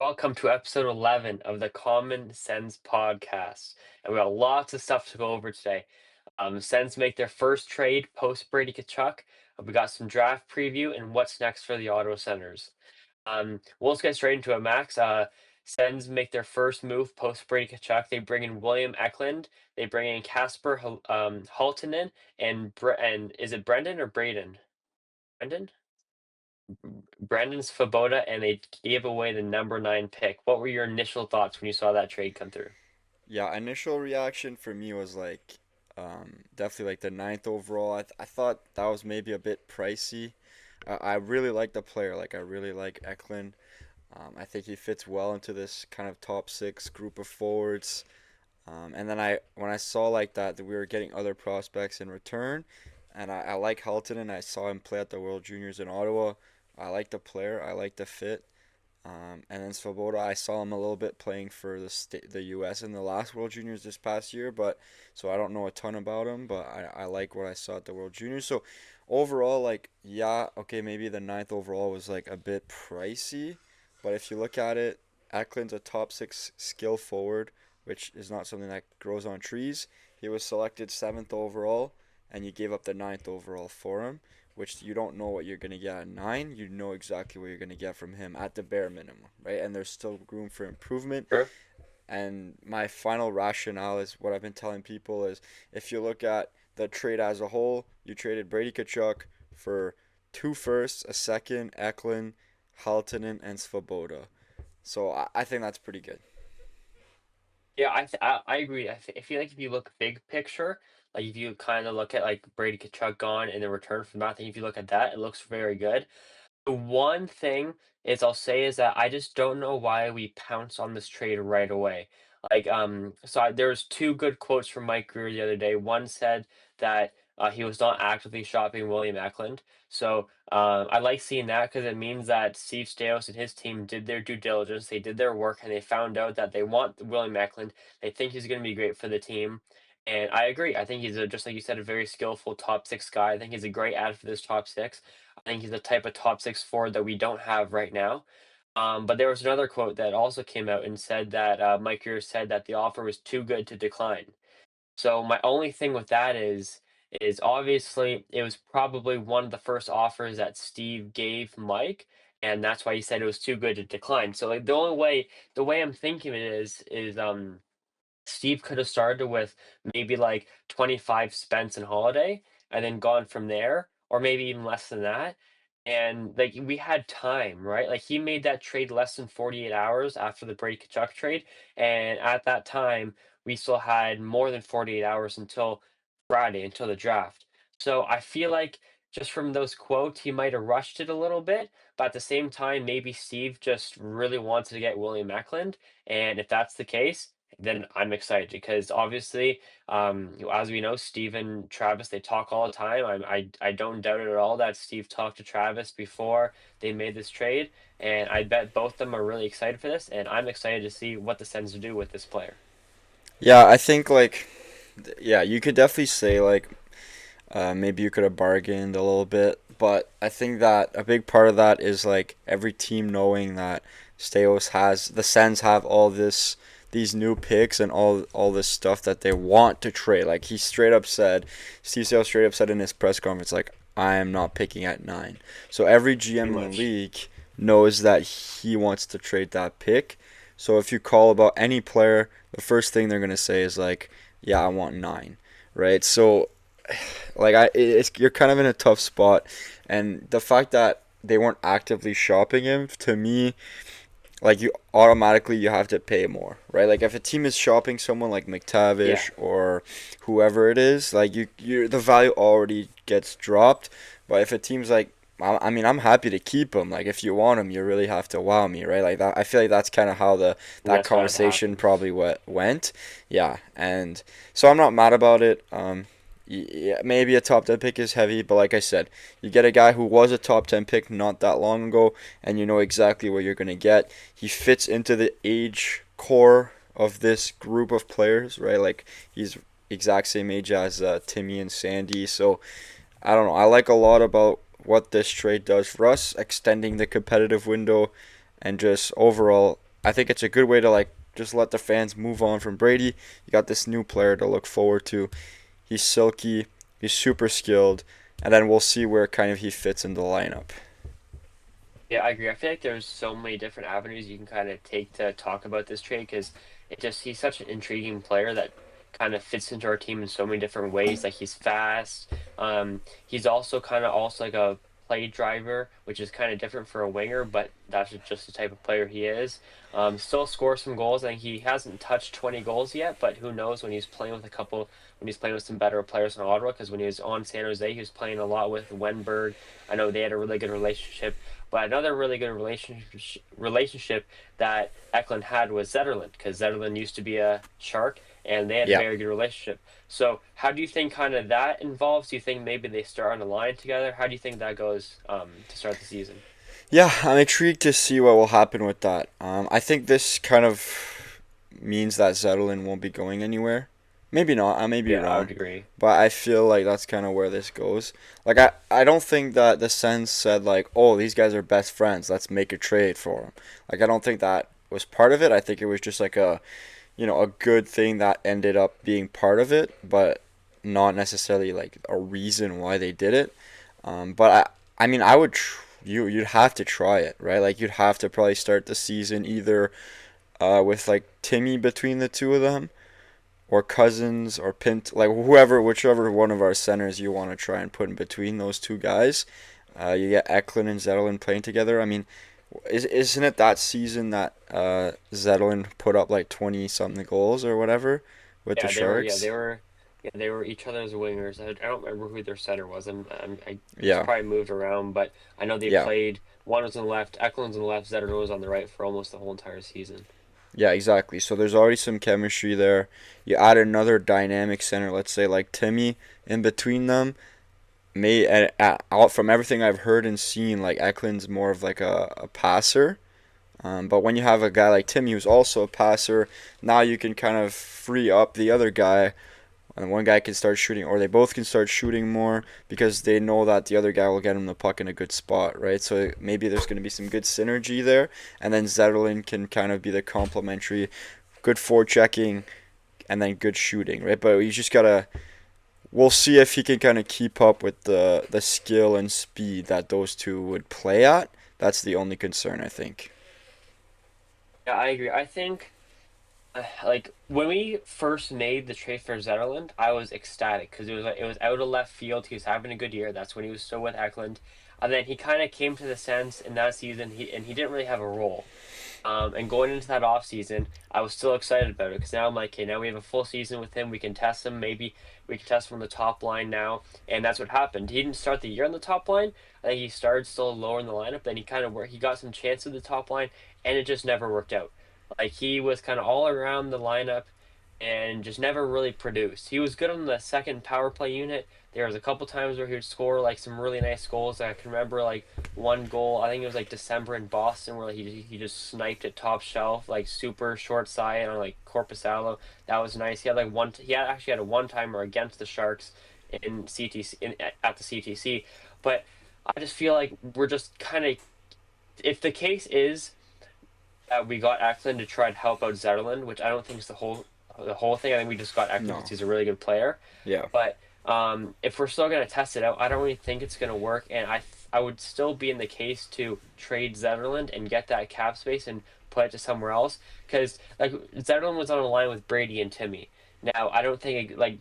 Welcome to episode 11 of the Common Sens Podcast. And we got lots of stuff to go over today. Sens make their first trade post Brady Kachuk. We got some draft preview and what's next for the Ottawa Senators. We'll just get straight into it, Max. Sens make their first move post Brady Kachuk. They bring in William Eklund. They bring in Casper Haltinen and is it Brendan or Braden? Brendan? Brandon Svoboda, and they gave away the number 9 pick. What were your initial thoughts when you saw that trade come through? Yeah, initial reaction for me was definitely like the ninth overall. I thought that was maybe a bit pricey. I really like the player. Like I really like Eklund. I think he fits well into this kind of top six group of forwards. And then when I saw like that we were getting other prospects in return, and I like Halton and I saw him play at the World Juniors in Ottawa. I like the player. I like the fit. And then Svoboda, I saw him a little bit playing for the U.S. in the last World Juniors this past year, but so I don't know a ton about him, but I like what I saw at the World Juniors. So overall, like, yeah, okay, maybe the ninth overall was like a bit pricey, but if you look at it, Eklund's a top six skill forward, which is not something that grows on trees. He was selected seventh overall, and you gave up the ninth overall for him, which you don't know what you're going to get at 9. You know exactly what you're going to get from him at the bare minimum, right? And there's still room for improvement. Sure. And my final rationale is what I've been telling people is if you look at the trade as a whole, you traded Brady Kachuk for two firsts, a second, Eklund, Haltinen, and Svoboda. So I think that's pretty good. Yeah, I agree. I feel like if you look big picture, like if you kind of look at like Brady Kachuk gone and the return from that, I think if you look at that, it looks very good. The one thing is I'll say is that I just don't know why we pounce on this trade right away. There was two good quotes from Mike Greer the other day. One said that he was not actively shopping William Eklund. I like seeing that because it means that Steve Staois and his team did their due diligence. They did their work and they found out that they want William Eklund. They think he's going to be great for the team. And I agree. I think just like you said, a very skillful top six guy. I think he's a great add for this top six. I think he's the type of top six forward that we don't have right now. But there was another quote that also came out and said that Mike Greer said that the offer was too good to decline. So my only thing with that is obviously it was probably one of the first offers that Steve gave Mike, and that's why he said it was too good to decline. So like the way I'm thinking it is Steve could have started with maybe like 25 Spence and Holiday and then gone from there, or maybe even less than that. And like we had time, right? Like he made that trade less than 48 hours after the Brady Kachuk trade. And at that time, we still had more than 48 hours until Friday, until the draft. So I feel like just from those quotes, he might have rushed it a little bit. But at the same time, maybe Steve just really wanted to get William Eklund. And if that's the case, then I'm excited because obviously, as we know, Steve and Travis, they talk all the time. I don't doubt it at all that Steve talked to Travis before they made this trade, and I bet both of them are really excited for this, and I'm excited to see what the Sens do with this player. Yeah, I think yeah, you could definitely say maybe you could have bargained a little bit, but I think that a big part of that is like every team knowing that the Sens have these new picks and all this stuff that they want to trade. Like Steve Staois straight up said in his press conference, like I am not picking at 9. So every Pretty GM in the much. league knows that he wants to trade that pick. So if you call about any player, the first thing they're gonna say is like, yeah, I want 9, right? So you're kind of in a tough spot, and the fact that they weren't actively shopping him to me, like you have to pay more, right? Like if a team is shopping someone like Yeah. McTavish or whoever it is, like you the value already gets dropped. But if a team's like, I mean, I'm happy to keep him. Like if you want him, you really have to wow me, right? Like that. I feel like that's kind of how And that that's what had to conversation happen. probably went. Yeah, and so I'm not mad about it. Yeah, maybe a top 10 pick is heavy, but like I said, you get a guy who was a top 10 pick not that long ago, and you know exactly what you're going to get. He fits into the age core of this group of players, right? Like he's exact same age as Timmy and Sandy. So I don't know. I like a lot about what this trade does for us, extending the competitive window, and just overall. I think it's a good way to like just let the fans move on from Brady. You got this new player to look forward to. He's silky, he's super skilled, and then we'll see where kind of he fits in the lineup. Yeah, I agree. I feel like there's so many different avenues you can kind of take to talk about this trade because he's such an intriguing player that kind of fits into our team in so many different ways. Like he's fast. He's also kind of also like a play driver, which is kind of different for a winger, but that's just the type of player he is. Still scores some goals. I think he hasn't touched 20 goals yet, but who knows when he's playing with some better players in Ottawa, because when he was on San Jose, he was playing a lot with Wenberg. I know they had a really good relationship. But another really good relationship that Eklund had was Zetterlund, because Zetterlund used to be a Shark, and they had a Yeah. very good relationship. So, how do you think kind of that involves? Do you think maybe they start on a line together? How do you think that goes to start the season? Yeah, I'm intrigued to see what will happen with that. I think this kind of means that Zettelin won't be going anywhere. Maybe not. I may be Yeah, I wrong, would agree. but I feel like that's kind of where this goes. Like I don't think that the Sens said like, oh, these guys are best friends. Let's make a trade for them. Like I don't think that was part of it. I think it was just like a good thing that ended up being part of it, but not necessarily like a reason why they did it. But I mean, you'd have to try it, right? Like you'd have to probably start the season either with like Timmy between the two of them, or Cousins or Pint, like whichever one of our centers you want to try and put in between those two guys. You get Eklund and Zetterlund playing together. I mean, isn't it that season that Zetterlund put up like 20 something goals or whatever with the Sharks? Yeah, they were each other's wingers. I don't remember who their center was. It's Yeah, probably moved around, but I know they yeah, played. One was on the left, Eklund's on the left, Zetterlund was on the right for almost the whole entire season. yeah, exactly. So there's already some chemistry there. You add another dynamic center, let's say like Timmy, in between them. Out from everything I've heard and seen, like Eklund's more of like a passer. But when you have a guy like Timmy who's also a passer, now you can kind of free up the other guy, and one guy can start shooting, or they both can start shooting more because they know that the other guy will get him the puck in a good spot, right? So maybe there's going to be some good synergy there, and then Zetterlin can kind of be the complementary, good forechecking, and then good shooting, right? But you just gotta. We'll see if he can kind of keep up with the skill and speed that those two would play at. That's the only concern, I think. Yeah, I agree. I think like when we first made the trade for Zetterlund, I was ecstatic because it was out of left field. He was having a good year. That's when he was still with Eklund, and then he kind of came to the Sens in that season. He didn't really have a role. And going into that off season, I was still excited about it because now I'm like, okay, now we have a full season with him. We can test him. Maybe we can test him on the top line now, and that's what happened. He didn't start the year on the top line. I think he started still lower in the lineup. Then he got some chance at the top line, and it just never worked out. Like he was kind of all around the lineup and just never really produced. He was good on the second power play unit. There was a couple times where he would score like some really nice goals. I can remember like one goal. I think it was like December in Boston where he just sniped it top shelf like super short side on like Corpusalo. That was nice. He had like he had actually had a one timer against the Sharks in CTC at the CTC. But I just feel like we're just kind of if the case is we got Eklund to try and help out Zetterlund, which I don't think is the whole thing. I think we just got Eklund because No. he's a really good player. Yeah. But if we're still gonna test it out, I don't really think it's gonna work. And I would still be in the case to trade Zetterlund and get that cap space and put it to somewhere else because like Zetterlund was on a line with Brady and Timmy. Now I don't think like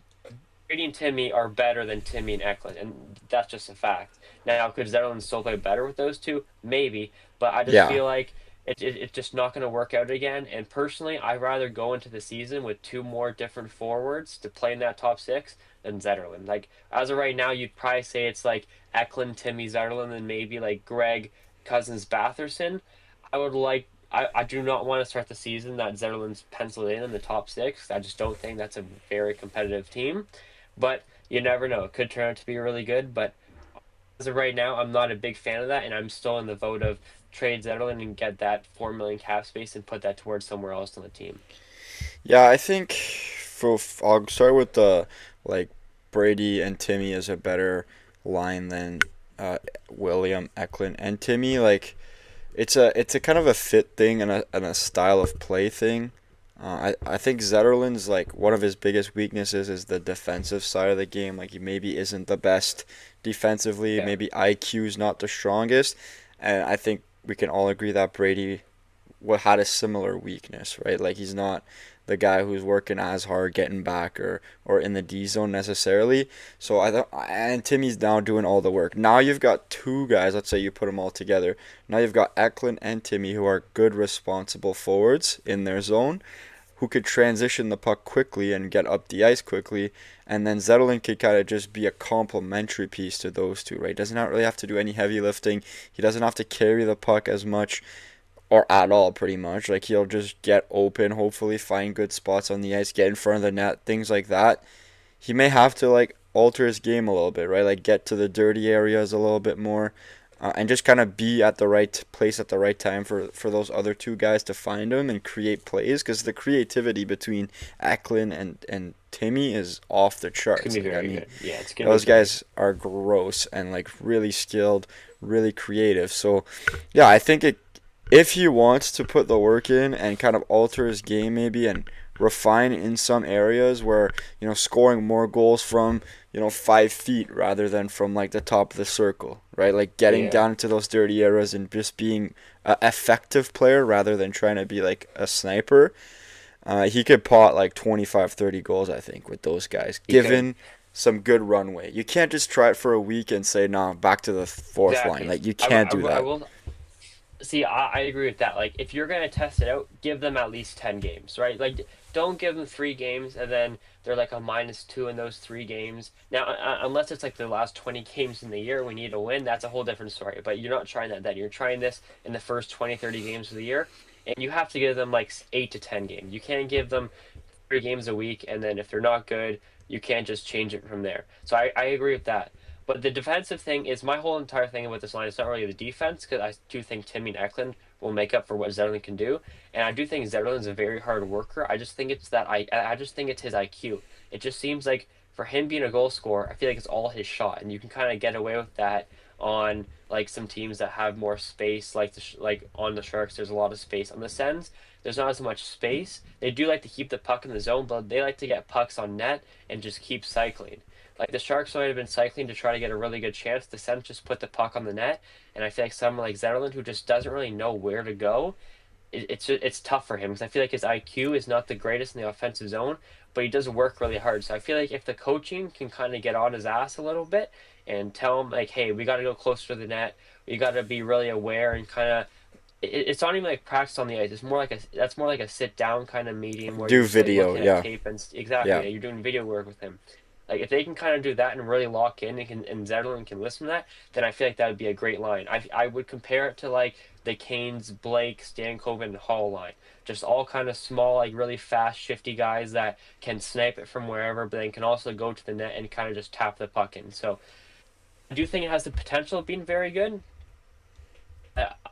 Brady and Timmy are better than Timmy and Eklund, and that's just a fact. Now, could Zetterlund still play better with those two? Maybe, but I just Yeah. feel like it's just not going to work out again. And personally, I'd rather go into the season with two more different forwards to play in that top six than Zetterlund. Like, as of right now, you'd probably say it's like Eklund, Timmy, Zetterlund, and maybe like Greg, Cousins, Batherson. I do not want to start the season that Zetterlund's penciled in the top six. I just don't think that's a very competitive team. But you never know. It could turn out to be really good. But as of right now, I'm not a big fan of that, and I'm still in the vote of trade Zetterlund and get that 4 million cap space and put that towards somewhere else on the team. Yeah, I think I'll start with the like Brady and Timmy is a better line than William Eklund and Timmy. Like it's a kind of a fit thing and a style of play thing. I think Zetterlund's like one of his biggest weaknesses is the defensive side of the game. Like he maybe isn't the best defensively. Yeah, Maybe IQ's not the strongest, and I think we can all agree that Brady had a similar weakness, right? Like he's not the guy who's working as hard getting back or in the D zone necessarily. So I thought, and Timmy's now doing all the work. Now you've got two guys. Let's say you put them all together. Now you've got Eklund and Timmy who are good, responsible forwards in their zone, who could transition the puck quickly and get up the ice quickly. And then Zetterlund could kind of just be a complementary piece to those two, right? Doesn't not really have to do any heavy lifting. He doesn't have to carry the puck as much or at all, pretty much. Like he'll just get open, hopefully find good spots on the ice, get in front of the net, things like that. He may have to like alter his game a little bit, right? Like get to the dirty areas a little bit more, and just kind of be at the right place at the right time for those other two guys to find him and create plays. Because the creativity between Eklund and Timmy is off the it's gonna charts. be Like I very mean, good. Yeah, it's gonna be those very. guys are gross and like really skilled, really creative. So, yeah, I think it if he wants to put the work in and kind of alter his game maybe and refine in some areas where scoring more goals from 5 feet rather than from like the top of the circle, right? Like getting Yeah. down into those dirty areas and just being an effective player rather than trying to be like a sniper. He could pot like 25, 30 goals, I think, with those guys, He could. given some good runway. You can't just try it for a week and say, nah, back to the fourth line. Exactly. Like, you can't do I that. will see. I agree with that. Like, if you're gonna test it out, give them at least 10 games, right? Like, don't give them 3 games and then they're like a -2 in those 3 games. Now, unless it's like the last 20 games in the year we need to win, that's a whole different story. But you're not trying that then. You're trying this in the first 20, 30 games of the year, and you have to give them like 8 to 10 games. You can't give them 3 games a week, and then if they're not good, you can't just change it from there. So I agree with that. But the defensive thing is my whole entire thing with this line. It's not really the defense because I do think Timmy and Eklund will make up for what Zetterlund can do, and I do think Zetterlund's a very hard worker. I just think it's that I just think it's his IQ. It just seems like for him being a goal scorer, I feel like it's all his shot, and you can kind of get away with that on like some teams that have more space, like like on the Sharks. There's a lot of space on the Sens. There's not as much space. They do like to keep the puck in the zone, but they like to get pucks on net and just keep cycling. Like the Sharks might have been cycling to try to get a really good chance. The Sens just put the puck on the net, and I feel like someone like Zetterlund, who just doesn't really know where to go, it's tough for him because I feel like his IQ is not the greatest in the offensive zone, but he does work really hard. So I feel like if the coaching can kind of get on his ass a little bit and tell him like, hey, we got to go closer to the net. We got to be really aware and kind of it's not even like practice on the ice. It's more like that's more like a sit down kind of meeting where you're Do just like video, looking at yeah. tape and exactly Yeah. yeah, you're doing video work with him. Like if they can kind of do that and really lock in and Zetterlund can listen to that, then I feel like that would be a great line. I would compare it to like the Canes, Blake, Stankoven, Hall line. Just all kind of small, like really fast, shifty guys that can snipe it from wherever, but then can also go to the net and kind of just tap the puck in. So I do think it has the potential of being very good.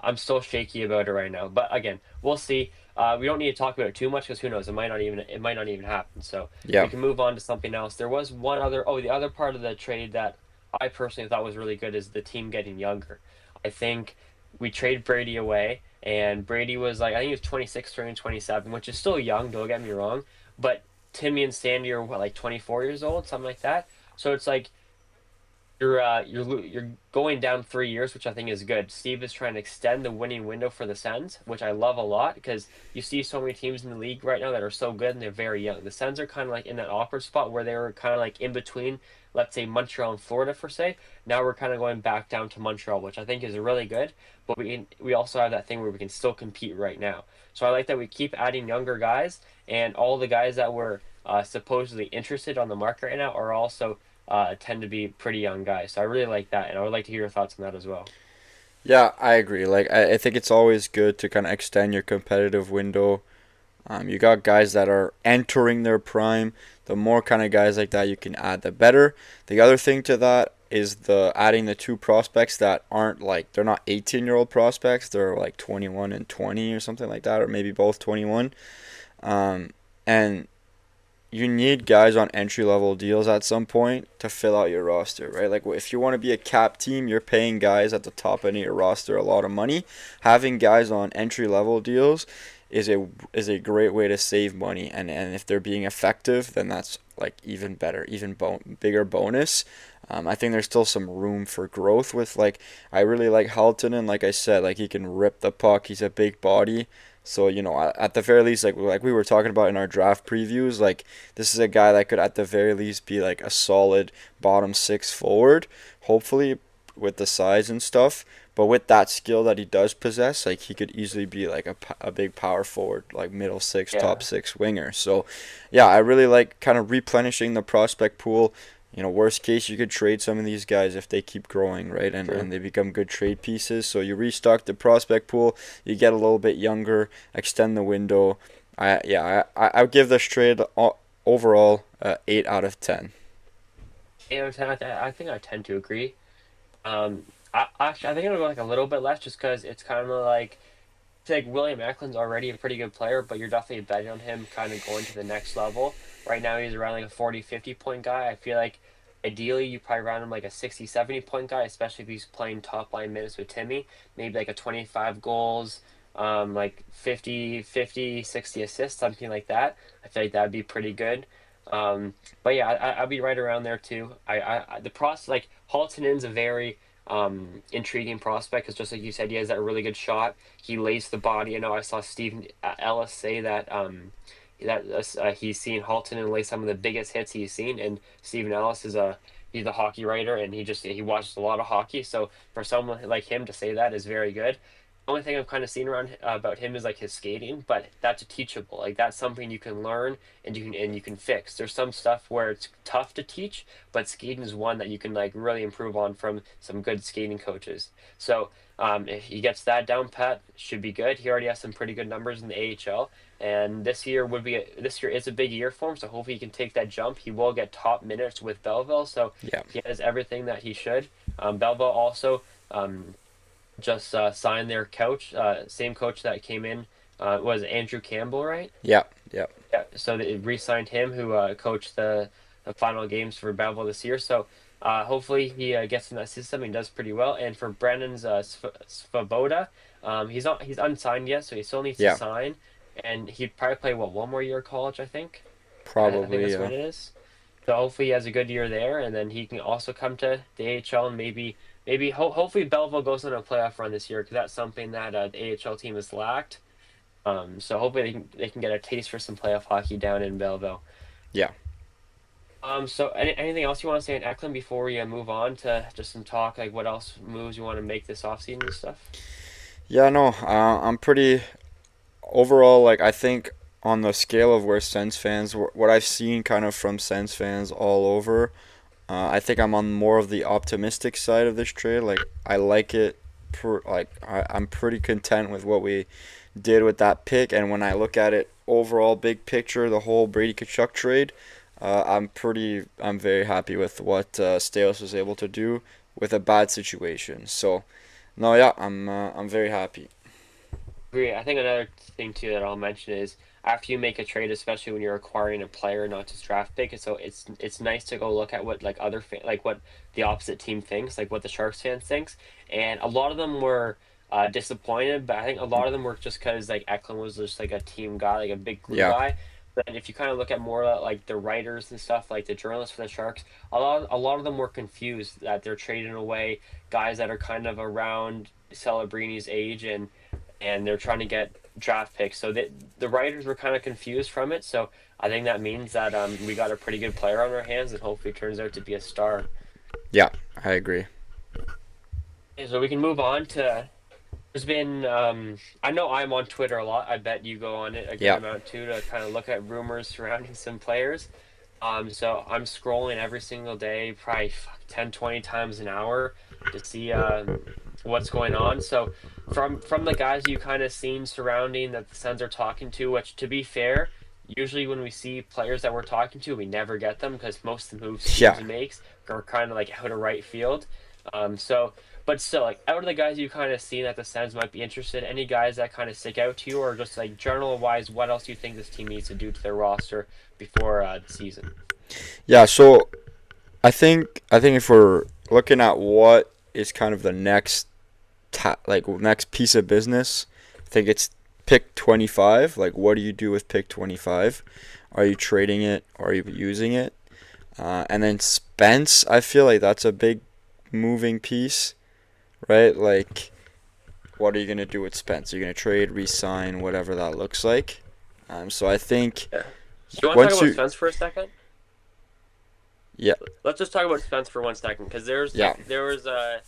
I'm still shaky about it right now. But again, we'll see. We don't need to talk about it too much because who knows? It might not even happen. So we Yeah. can move on to something else. There was one other. Oh, the other part of the trade that I personally thought was really good is the team getting younger. I think we trade Brady away, and Brady was like I think he was 26 turning 27, which is still young. Don't get me wrong, but Timmy and Sandy are what like 24 years old, something like that. So it's like you're going down 3 years, which I think is good. Steve is trying to extend the winning window for the Sens, which I love a lot because you see so many teams in the league right now that are so good and they're very young. The Sens are kind of like in that awkward spot where they were kind of like in between, let's say Montreal and Florida for say. Now we're kind of going back down to Montreal, which I think is really good. But we also have that thing where we can still compete right now. So I like that we keep adding younger guys, and all the guys that were supposedly interested on the market right now are also tend to be pretty young guys. So I really like that, and I would like to hear your thoughts on that as well. Yeah, I agree. Like, I think it's always good to kind of extend your competitive window. You got guys that are entering their prime. The more kind of guys like that you can add, the better. The other thing to that is the adding the two prospects that aren't like they're not 18-year-old prospects. They're like 21 and 20 or something like that, or maybe both 21. And you need guys on entry level deals at some point to fill out your roster, right? Like if you want to be a cap team, you're paying guys at the top end of your roster a lot of money. Having guys on entry level deals is a great way to save money, and if they're being effective, then that's like even better, bigger bonus. I think there's still some room for growth with like I really like Haltonen. Like I said, like he can rip the puck. He's a big body. So at the very least, like we were talking about in our draft previews, like this is a guy that could at the very least be like a solid bottom six forward, hopefully with the size and stuff. But with that skill that he does possess, like he could easily be like a big power forward, like middle six, Yeah, top six winger. So, yeah, I really like kind of replenishing the prospect pool. Worst case, you could trade some of these guys if they keep growing, right? And true. they become good trade pieces. So you restock the prospect pool, you get a little bit younger, extend the window. I would give this trade overall 8 out of 10. 8 out of 10. I think I tend to agree. Actually, I think I'm gonna go like a little bit less, just because it's kind of like it's like William Eklund's already a pretty good player, but you're definitely betting on him kind of going to the next level. Right now, he's around like a 40, 50 point guy. I feel like ideally you probably round him like a 60, 70 point guy, especially if he's playing top line minutes with Timmy. Maybe like a 25 goals, like 50, 60 assists, something like that. I feel like that'd be pretty good. But yeah, I'll be right around there too. The process, like Haltonen's a very intriguing prospect because just like you said, he has that really good shot. He lays the body. I know I saw Steve Ellis say that he's seen Haltonen lay some of the biggest hits he's seen, and Stephen Ellis is he's a hockey writer and he watches a lot of hockey. So for someone like him to say that is very good. Only thing I've kind of seen around about him is like his skating, but that's teachable. Like that's something you can learn and you can fix. There's some stuff where it's tough to teach, but skating is one that you can like really improve on from some good skating coaches. So if he gets that down pat, should be good. He already has some pretty good numbers in the AHL, and this year is a big year for him. So hopefully he can take that jump. He will get top minutes with Belleville, so Yeah. he has everything that he should. Belleville also. Just signed their coach, same coach that came in was Andrew Campbell, right? Yeah. Yeah. Yeah. So they re-signed him, who coached the final games for Belleville this year. So hopefully he gets in that system and does pretty well. And for Brennan's Svoboda, he's unsigned yet, so he still needs to Yeah. sign. And he'd probably play what, one more year of college, I think. I think Probably. that's Yeah. what it is. So hopefully he has a good year there, and then he can also come to the AHL and hopefully Belleville goes on a playoff run this year because that's something that the AHL team has lacked. So hopefully they can get a taste for some playoff hockey down in Belleville. Yeah. So anything else you want to say in Eklund before we move on to just some talk, like what else moves you want to make this offseason and stuff? Yeah. No. I'm pretty overall, like I think on the scale of where Sens fans, what I've seen kind of from Sens fans all over, I think I'm on more of the optimistic side of this trade. Like I like it, I'm pretty content with what we did with that pick, and when I look at it overall, big picture, the whole Brady Kachuk trade, I'm very happy with what Staios was able to do with a bad situation. So no, yeah, I'm very happy. Agree. I think another thing too that I'll mention is after you make a trade, especially when you're acquiring a player, not just draft pick, so it's nice to go look at what like like what the opposite team thinks, like what the Sharks fans thinks, and a lot of them were disappointed, but I think a lot of them were just because like Eklund was just like a team guy, like a big glue Yeah. guy. But if you kind of look at more like the writers and stuff, like the journalists for the Sharks, a lot of them were confused that they're trading away guys that are kind of around Celebrini's age and they're trying to get draft picks. So the writers were kind of confused from it. So I think that means that we got a pretty good player on our hands, and hopefully turns out to be a star. Yeah, I agree. And so we can move on to. There's been I know I'm on Twitter a lot. I bet you go on it a good Yeah. amount too to kind of look at rumors surrounding some players. So I'm scrolling every single day, probably 10, 20 times an hour to see what's going on. So from the guys you kind of seen surrounding that the Suns are talking to, which to be fair, usually when we see players that we're talking to, we never get them because most of the moves Yeah. teams makes are kind of like out of right field. So But still, like out of the guys you kind of seen that the Sens might be interested, any guys that kind of stick out to you, or just like general wise, what else do you think this team needs to do to their roster before the season? Yeah, so I think if we're looking at what is kind of the next piece of business, I think it's pick 25. Like, what do you do with pick 25? Are you trading it? Or are you using it? And then Spence, I feel like that's a big moving piece, right? Like, what are you gonna do with Spence? You're gonna trade, re-sign, whatever that looks like. So I think Yeah. So you want to talk once about you, Spence for a second? yeah, Let's just talk about Spence for 1 second, because yeah, there was a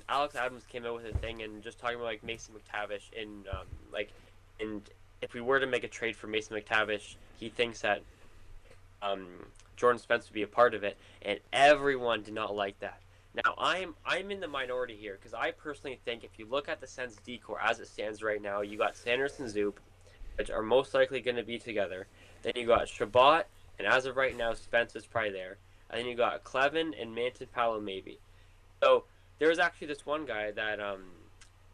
Alex Adams came out with a thing and just talking about like Mason McTavish and if we were to make a trade for Mason McTavish, he thinks that um, Jordan Spence would be a part of it, and everyone did not like that. Now I'm in the minority here because I personally think if you look at the Sens decor as it stands right now, you got Sanders and Zoop, which are most likely going to be together. Then you got Shabbat, and as of right now, Spence is probably there. And then you got Clevin and Manton Palo maybe. So there was actually this one guy that I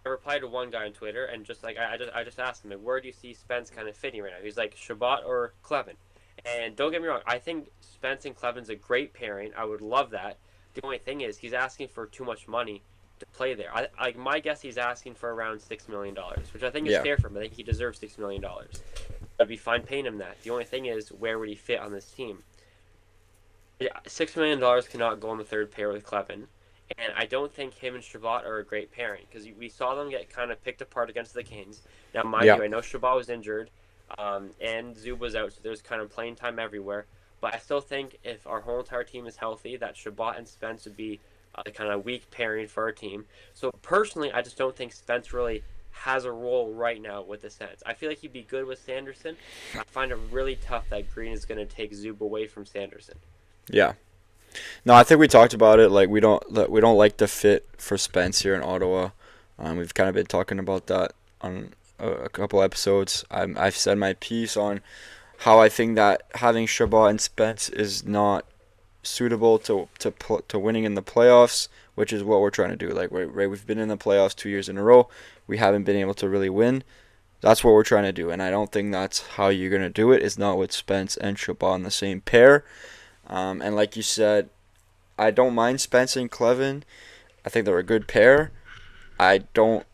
replied to one guy on Twitter and just like I just asked him like, where do you see Spence kind of fitting right now? He's like Shabbat or Clevin. And don't get me wrong, I think Spence and Clevin's a great pairing. I would love that. The only thing is he's asking for too much money to play there. Like my guess he's asking for around $6 million, which I think is yeah, fair for him. I think he deserves $6 million. I'd be fine paying him that. The only thing is where would he fit on this team? Yeah, $6 million cannot go on the third pair with Clevin. And I don't think him and Shabbat are a great pairing because we saw them get kind of picked apart against the Kings. Now, mind yeah, you, I know Shabbat was injured, and Zub was out, so there's kind of playing time everywhere. But I still think if our whole entire team is healthy, that Shabbat and Spence would be a kind of weak pairing for our team. So personally, I just don't think Spence really has a role right now with the Sens. I feel like he'd be good with Sanderson. I find it really tough that Green is going to take Zub away from Sanderson. yeah. No, I think we talked about it. Like we don't like the fit for Spence here in Ottawa. We've kind of been talking about that on a couple episodes. I've said my piece on how I think that having Shabbat and Spence is not suitable to winning in the playoffs, which is what we're trying to do. Like we've been in the playoffs 2 years in a row. We haven't been able to really win. That's what we're trying to do, and I don't think that's how you're gonna do it. It's not with Spence and Shabbat in the same pair. And like you said, I don't mind Spence and Clevin. I think they're a good pair. I don't.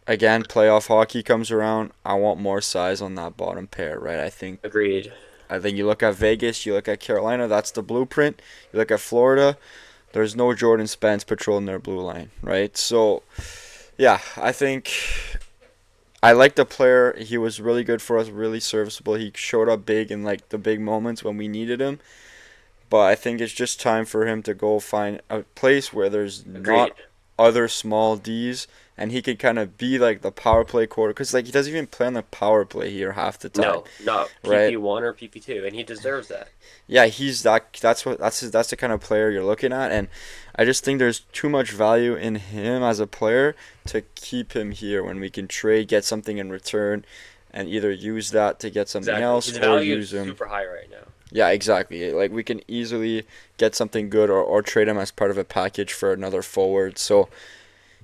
Again, playoff hockey comes around. I want more size on that bottom pair, right? I think. Agreed. I think you look at Vegas, you look at Carolina. That's the blueprint. You look at Florida. There's no Jordan Spence patrolling their blue line, right? So, yeah, I think I like the player. He was really good for us, really serviceable. He showed up big in like the big moments when we needed him. But I think it's just time for him to go find a place where there's Agreed. not other small D's, and he could kind of be like the power play quarter, because like he doesn't even play on the power play here half the time, No, not right? PP1 or PP2, and he deserves that. Yeah, he's that. That's the kind of player you're looking at, and I just think there's too much value in him as a player to keep him here when we can trade, get something in return, and either use that to get something Exactly. else His or value is use him. super high right now. Yeah, exactly. Like we can easily get something good or trade him as part of a package for another forward. So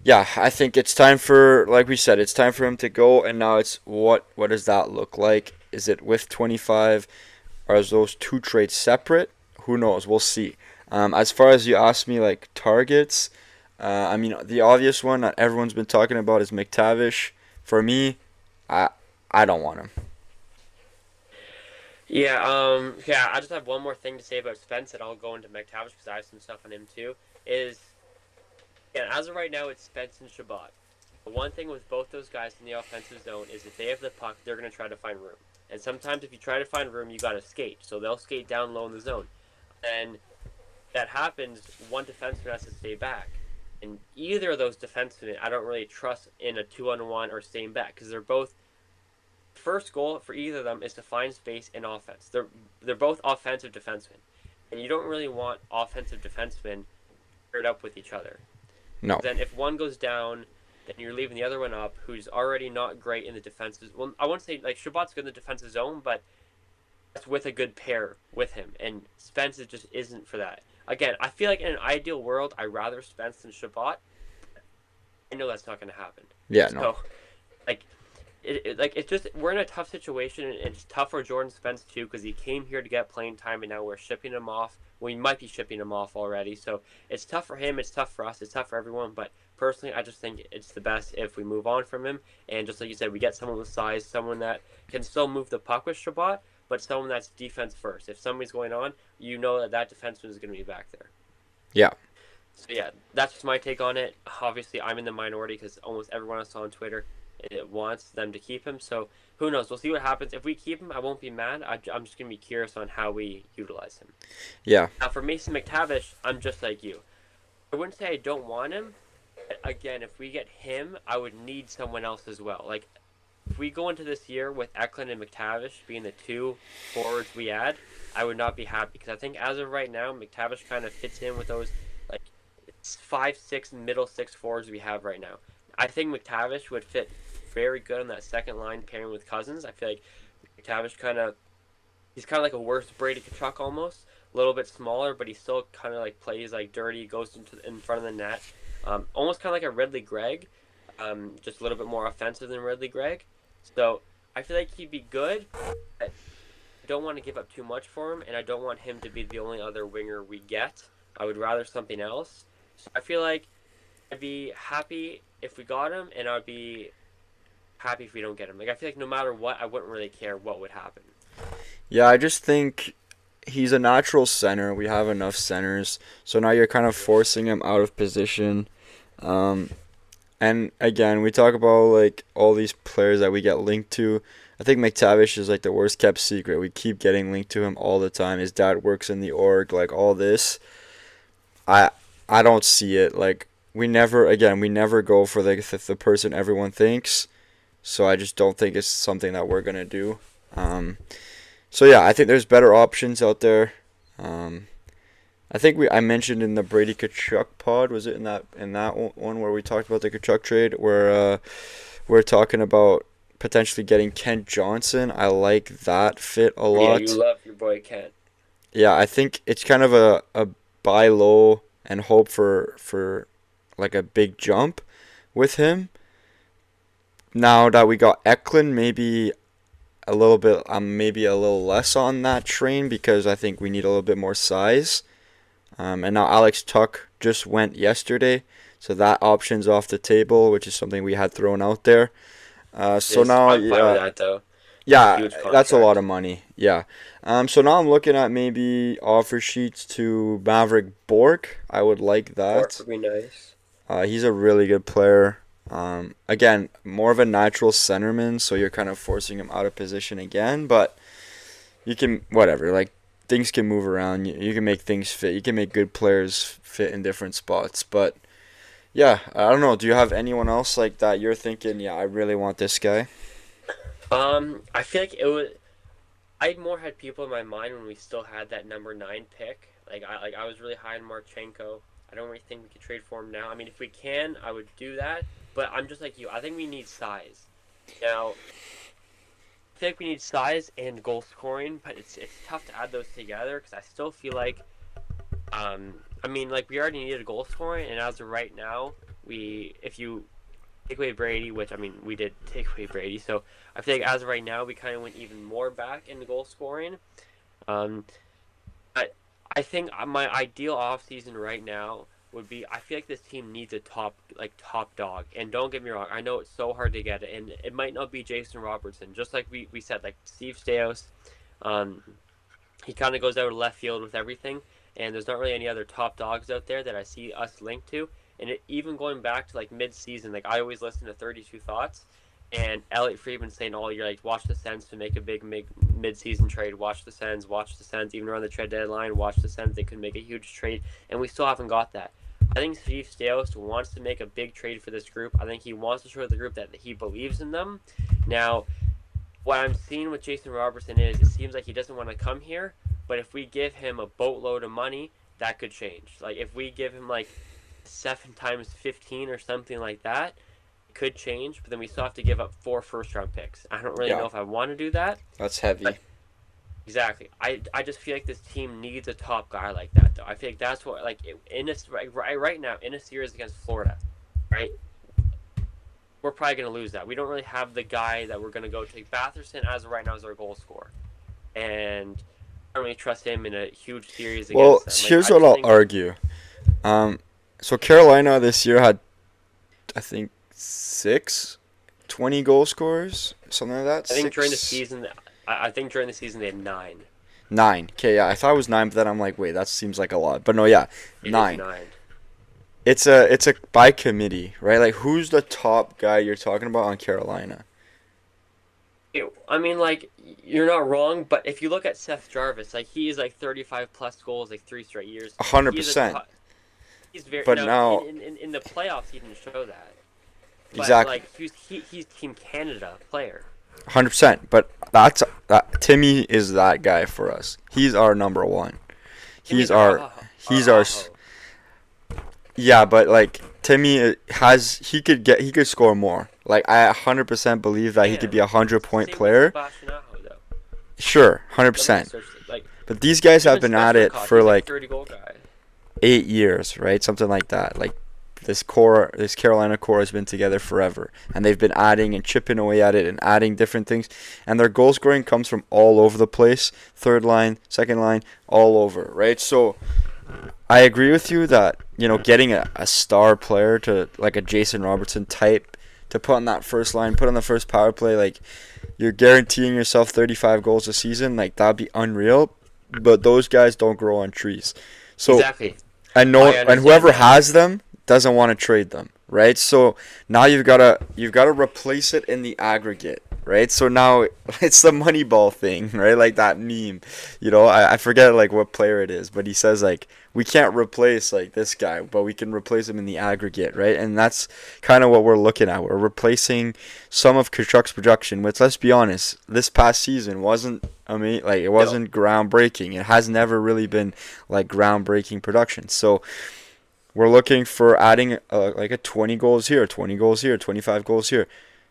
yeah, I think it's time for, like we said, it's time for him to go, and now it's what does that look like? Is it with 25? Or is those two trades separate? Who knows? We'll see. As far as you asked me, like targets, I mean the obvious one that everyone's been talking about is McTavish. For me, I I don't want him. Yeah, I just have one more thing to say about Spence, and I'll go into McTavish because I have some stuff on him too. Is yeah, as of right now, it's Spence and Shabbat. The one thing with both those guys in the offensive zone is if they have the puck, they're going to try to find room. And sometimes if you try to find room, you got to skate. So they'll skate down low in the zone. And that happens, one defenseman has to stay back. And either of those defensemen, I don't really trust in a 2-on-1 or staying back because they're both. First goal for either of them is to find space in offense. They're both offensive defensemen, and you don't really want offensive defensemen paired up with each other. No. Then if one goes down, then you're leaving the other one up, who's already not great in the defensive. Well, I won't say like Shabbat's good in the defensive zone, but that's with a good pair with him, and Spence just isn't for that. Again, I feel like in an ideal world, I'd rather Spence than Shabbat, I know that's not going to happen. Yeah, no. So, like, it's just we're in a tough situation, and it's tough for Jordan Spence too because he came here to get playing time, and now we're shipping him off. We might be shipping him off already, so it's tough for him. It's tough for us. It's tough for everyone. But personally, I just think it's the best if we move on from him, and just like you said, we get someone with size, someone that can still move the puck with Shabbat, but someone that's defense first. If somebody's going on, you know that defenseman is going to be back there. Yeah. So yeah, that's just my take on it. Obviously, I'm in the minority because almost everyone I saw on Twitter it wants them to keep him. So who knows? We'll see what happens. If we keep him, I won't be mad. I'm just gonna be curious on how we utilize him. Yeah. Now for Mason McTavish, I'm just like you. I wouldn't say I don't want him. Again, if we get him, I would need someone else as well. Like if we go into this year with Eklund and McTavish being the two forwards we add, I would not be happy because I think as of right now, McTavish kind of fits in with those like 5, 6 middle six forwards we have right now. I think McTavish would fit very good on that second line pairing with Cousins. I feel like McTavish he's kind of like a worse Brady Tkachuk almost, a little bit smaller, but he still kind of like plays like dirty, goes in front of the net, almost kind of like a Ridley Gregg, just a little bit more offensive than Ridley Gregg. So I feel like he'd be good. I don't want to give up too much for him, and I don't want him to be the only other winger we get. I would rather something else. So I feel like I'd be happy if we got him, and I'd be happy if we don't get him. Like I feel like no matter what, I wouldn't really care what would happen. Yeah, I just think he's a natural center. We have enough centers. So now you're kind of forcing him out of position. Um, and again, we talk about like all these players that we get linked to. I think McTavish is like the worst kept secret. We keep getting linked to him all the time. His dad works in the org, like all this. I I don't see it. Like we never go for the person everyone thinks. So I just don't think it's something that we're gonna do. Um, so yeah, I think there's better options out there. Um, I think I mentioned in the Brady Kachuk pod, was it in that one where we talked about the Kachuk trade, where we're talking about potentially getting Kent Johnson. I like that fit a Yeah, you lot. love your boy Kent. Yeah, I think it's kind of a buy low and hope for like a big jump with him. Now that we got Eklund, maybe a little bit, maybe a little less on that train because I think we need a little bit more size. And now Alex Tuck just went yesterday, so that option's off the table, which is something we had thrown out there. So now, I'm fine with yeah, that though. It's a yeah, huge that's a lot contract. of money. Yeah. So now I'm looking at maybe offer sheets to Maverick Bork. I would like Work that. would be nice. He's a really good player. Again, more of a natural centerman, so you're kind of forcing him out of position again. But you can whatever. Like things can move around. You can make things fit. You can make good players fit in different spots. But yeah, I don't know. Do you have anyone else like that you're thinking? Yeah, I really want this guy. I feel like it was. I more had people in my mind when we still had that number 9 pick. I was really high on Marchenko. I don't really think we could trade for him now. I mean, if we can, I would do that. But I'm just like you. I think we need size. Now, I think we need size and goal scoring, but it's tough to add those together because I still feel like I mean, like we already needed a goal scoring, and as of right now, if you take away Brady, which I mean we did take away Brady, so I feel like as of right now we kind of went even more back in the goal scoring. Um, but I think my ideal off season right now would be I feel like this team needs a top dog, and don't get me wrong, I know it's so hard to get it, and it might not be Jason Robertson, just like we said, like Steve Staois. Um, he kind of goes out of left field with everything, and there's not really any other top dogs out there that I see us linked to. And even going back to like mid-season, like I always listen to 32 Thoughts, and Elliot Friedman saying all year, like watch the Sens to make a big mid-season trade. Watch the Sens, watch the Sens. Even around the trade deadline, watch the Sens. They could make a huge trade, and we still haven't got that. I think Steve Staois wants to make a big trade for this group. I think he wants to show the group that he believes in them. Now, what I'm seeing with Jason Robertson is it seems like he doesn't want to come here, but if we give him a boatload of money, that could change. Like if we give him like 7 times 15 or something like that, it could change. But then we still have to give up 4 first round picks. I don't really Yeah, know if I want to do that. that's heavy. But exactly, I just feel like this team needs a top guy like that. Though I feel like that's what like in this right now in a series against Florida, right? we're probably going to lose that. We don't really have the guy that we're going to go to. Batherson, as of right now, is our goal scorer, and I don't really trust him in a huge series Well, against them. Like, here's I what just I'll think, argue. So Carolina this year had, I think, 20 goal scorers, something like that. I think during the Six, season, I think during the season they had 9. 9. Okay, yeah, I thought it was 9, but then I'm like, wait, that seems like a lot. But no, yeah, It is 9. 9. It's a by committee, right? Like, who's the top guy you're talking about on Carolina? I mean, like, you're not wrong, but if you look at Seth Jarvis, like, he is like 35 plus goals, like 3 straight years. A hundred He is a percent. top. He's very But now now, in the playoffs he didn't show that, but exactly, like he's Team Canada player. 100%. But Timmy is that guy for us. He's our number one. He's Timmy's our our he's our Aho. Yeah, but like Timmy he could score more. Like I 100% believe that he could Damn, be a 100-point same with player. Sebastian Aho though. Sure, Let me 100%. search it. Like But these guys have even been at it Svechnikov, for he's like like 30 goal guy. 8 years, right? Something like that. Like this Carolina core has been together forever, and they've been adding and chipping away at it and adding different things, and their goal scoring comes from all over the place, third line, second line, all over, right? So I agree with you that, getting a star player to like a Jason Robertson type to put on that first line, put on the first power play, like you're guaranteeing yourself 35 goals a season, like that'd be unreal. But those guys don't grow on trees. So Exactly. and I and understand whoever that. has them doesn't want to trade them, right? So now you've got to replace it in the aggregate, right? So now it's the Moneyball thing, right? Like that meme, I forget like what player it is, but he says like we can't replace like this guy, but we can replace him in the aggregate, right? And that's kind of what we're looking at. We're replacing some of Kachuk's production, which, let's be honest, this past season wasn't like it No. wasn't groundbreaking. It has never really been like groundbreaking production. So we're looking for adding like a 20 goals here, 20 goals here, 25 goals here.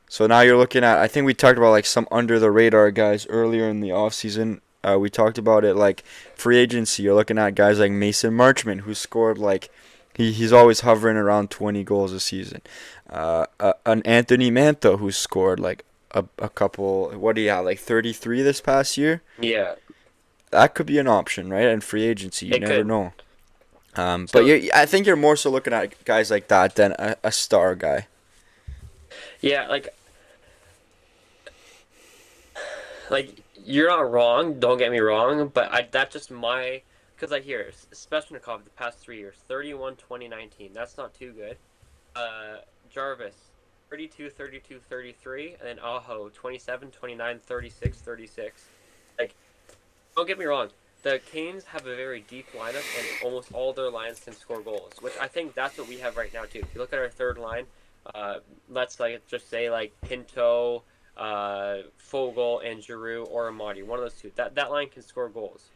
So now you're looking at, I think we talked about like some under the radar guys earlier in the offseason. We talked about it like free agency. You're looking at guys like Mason Marchment, who scored like he's always hovering around 20 goals a season. An Anthony Mantha, who scored like a couple. What do you have, like 33 this past year? Yeah, That could be an option, right? And free agency, you it never could. know. But So I think you're more so looking at guys like that than a star guy. yeah, like you're not wrong. Don't get me wrong, but that's just my because I hear Svechnikov the past 3 years, 31, 2019. That's not too good. Jarvis, 32, 32, 33, and then Aho, 27, 29, 36, 36. Like, don't get me wrong. The Canes have a very deep lineup, and almost all their lines can score goals, which I think that's what we have right now too. If you look at our third line, let's like just say like Pinto, Fogle, and Giroux or Amadi, one of those two. That line can score goals.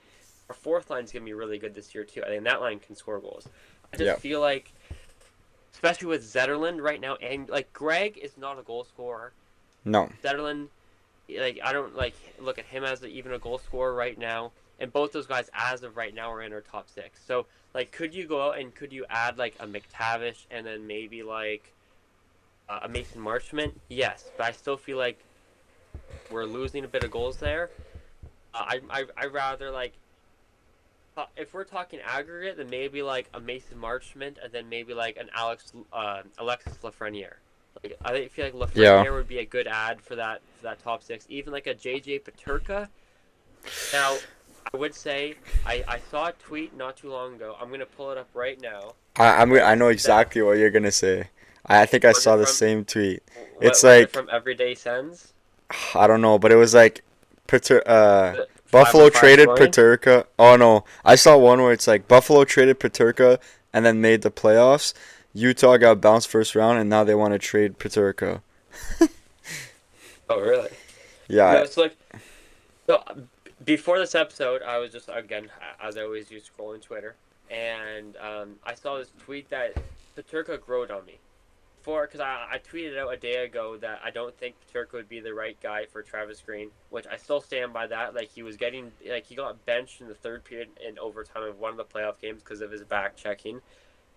Our fourth line's gonna be really good this year too. I think that line can score goals. I just Yeah. feel like, especially with Zetterlund right now, and like Greg is not a goal scorer. No. Zetterlund, like I don't like look at him as even a goal scorer right now. And both those guys, as of right now, are in our top 6. So, like, could you go out and could you add like a McTavish and then maybe like a Mason Marchment? Yes, but I still feel like we're losing a bit of goals there. I rather like if we're talking aggregate, then maybe like a Mason Marchment and then maybe like an Alexis Lafreniere. Like I feel like Yeah. Lafreniere would be a good ad for that top 6. Even like a JJ Peterka. Now, I would say I saw a tweet not too long ago. I'm gonna pull it up right now. I know That exactly what you're gonna say. I think I was it saw the from same tweet. what It's was it like from Everyday Sens? I don't know, but it was like The five Buffalo on five traded scoring. Paterka. Oh no, I saw one where it's like Buffalo traded Paterka and then made the playoffs. Utah got bounced first round, and now they want to trade Paterka. Oh really? No, Yeah, it's like so. Before this episode, I was just again as I always do scrolling Twitter, and I saw this tweet that Paterka growed on me. Because I tweeted out a day ago that I don't think Paterka would be the right guy for Travis Green, which I still stand by that. Like he got benched in the third period in overtime of one of the playoff games because of his back checking.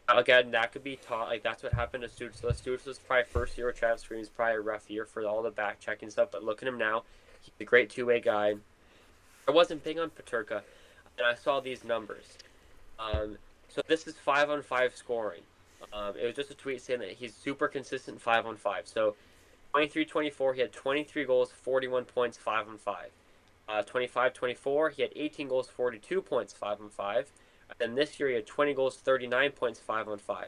Again, that could be taught. Like that's what happened to Stutz. Stutz was probably first year with Travis Green. Was probably a rough year for all the back checking stuff. But look at him now. He's a great two-way guy. I wasn't big on Paterka, and I saw these numbers. So this is 5-on-5 scoring. It was just a tweet saying that he's super consistent 5-on-5. So 23-24, he had 23 goals, 41 points, 5-on-5. 25-24, he had 18 goals, 42 points, 5-on-5. And then this year he had 20 goals, 39 points, 5-on-5.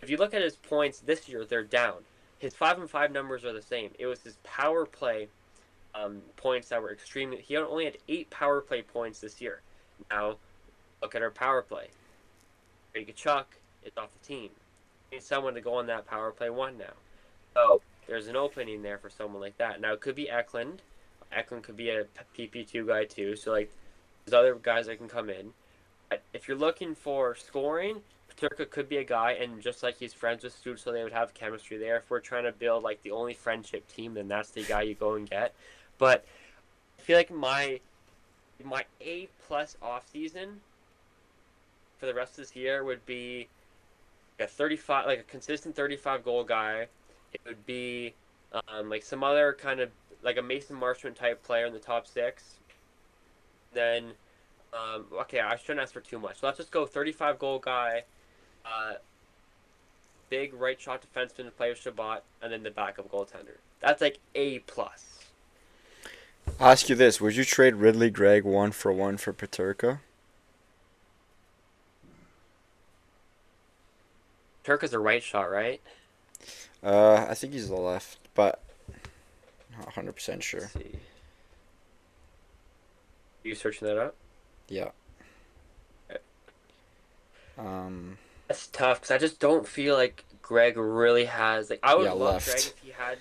If you look at his points this year, they're down. His 5-on-5 numbers are the same. It was his power play points that were extremely. He only had 8 power play points this year. Now, look at our power play. Brady Tkachuk is off the team. We need someone to go on that power play one now. So there's an opening there for someone like that. Now it could be Eklund. Eklund could be a PP2 guy too. So like there's other guys that can come in. But if you're looking for scoring, Paterka could be a guy, and just like he's friends with Stutz, so they would have chemistry there. If we're trying to build like the only friendship team, then that's the guy you go and get. But I feel like my A plus off season for the rest of this year would be a 35, like a consistent 35 goal guy. It would be like some other kind of like a Mason Marchment type player in the top 6. Then okay, I shouldn't ask for too much. So let's just go 35 goal guy, big right shot defenseman to play with Shabbat, and then the backup goaltender. That's like A plus. I'll ask you this: would you trade Ridley Gregg 1-for-1 for Paterka? Turk is a right shot, right? I think he's the left, but not 100% sure. Let's see. Are you searching that up? Yeah. Okay. Um. That's tough because I just don't feel like Greg really has. Like I would love left. Greg if he had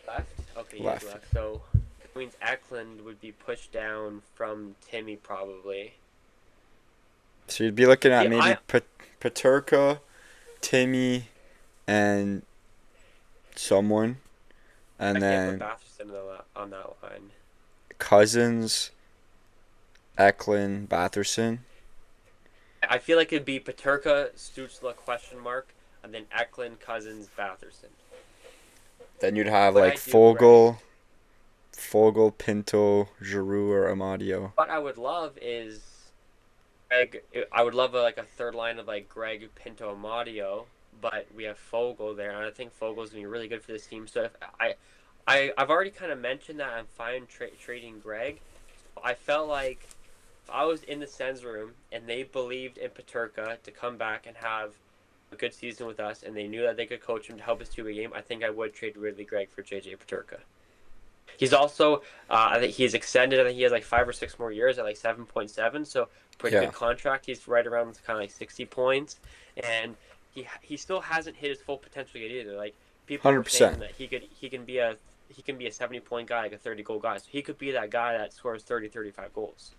left. Okay, he Left. has left. So it means Eklund would be pushed down from Timmy probably. So you'd be looking at See, maybe Paterka, Timmy, and someone, and I then can't put Batherson on that line. Cousins, Eklund, Batherson. I feel like it'd be Paterka, Stützle question mark, and then Eklund, Cousins, Batherson. Then you'd have What like I do, Fogel, Pinto, Giroux, or Amadio. What I would love is Greg. I would love like a third line of like Greg, Pinto, Amadio, but we have Fogel there, and I think Fogel's gonna be really good for this team. So if I've already kind of mentioned that I'm fine trading Greg. I felt like if I was in the Sens room and they believed in Paterka to come back and have a good season with us, and they knew that they could coach him to help us do a game, I think I would trade Ridley Gregg for JJ Paterka. He's also, I think he's extended. I think he has like 5 or 6 more years at like 7.7. So pretty good contract. He's right around kind of like 60 points, and he still hasn't hit his full potential yet either. Like people are saying that he can be a 70-point guy, like a 30-goal guy. So he could be that guy that scores 30, 35 goals.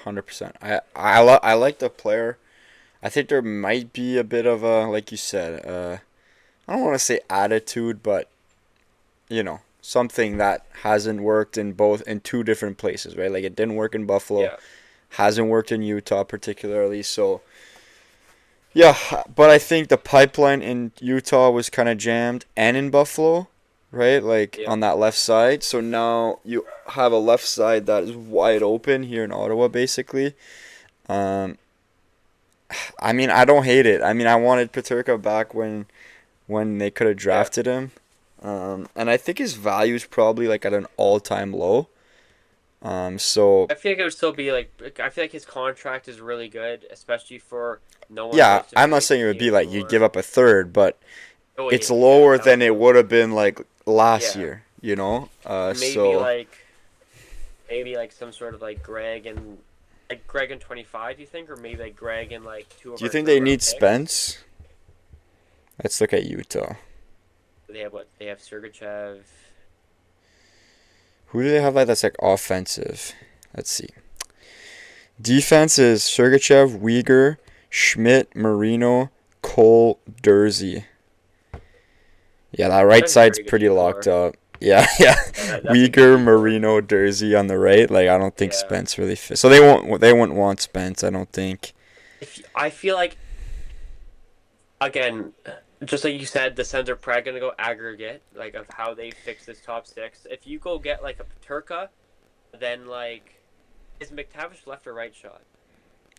100%. I like the player. I think there might be a bit of a, like you said, I don't want to say attitude, but you know, something that hasn't worked in 2 different places, right? Like it didn't work in Buffalo, hasn't worked in Utah particularly. So yeah, but I think the pipeline in Utah was kind of jammed, and in Buffalo, right? Like on that left side. So now you have a left side that is wide open here in Ottawa, basically. I mean, I don't hate it. I mean, I wanted Paterka back when they could have drafted him. And I think his value is probably like at an all-time low. So I feel like it would still be like, I feel like his contract is really good, especially for no one. Yeah, I'm not saying it would be like you give up a third, but it's lower than it would have been like last year, you know? Maybe like some sort of like Greg and 25, do you think, or maybe like Greg and like 2 of. Do you think they need Spence? Let's look at Utah. They have what? They have Sergachev. Who do they have that's like offensive? Let's see. Defense is Sergachev, Uyghur, Schmidt, Marino, Cole, Dursey. Yeah, that right side's pretty locked up. Yeah. Uyghur, Marino, Dursey on the right. Like I don't think Spence really fits. So they won't want Spence, I don't think. I feel like again, just like you said, the Sens are probably going to go aggregate, like of how they fix this top six. If you go get like a Paterka, then like is McTavish left or right shot?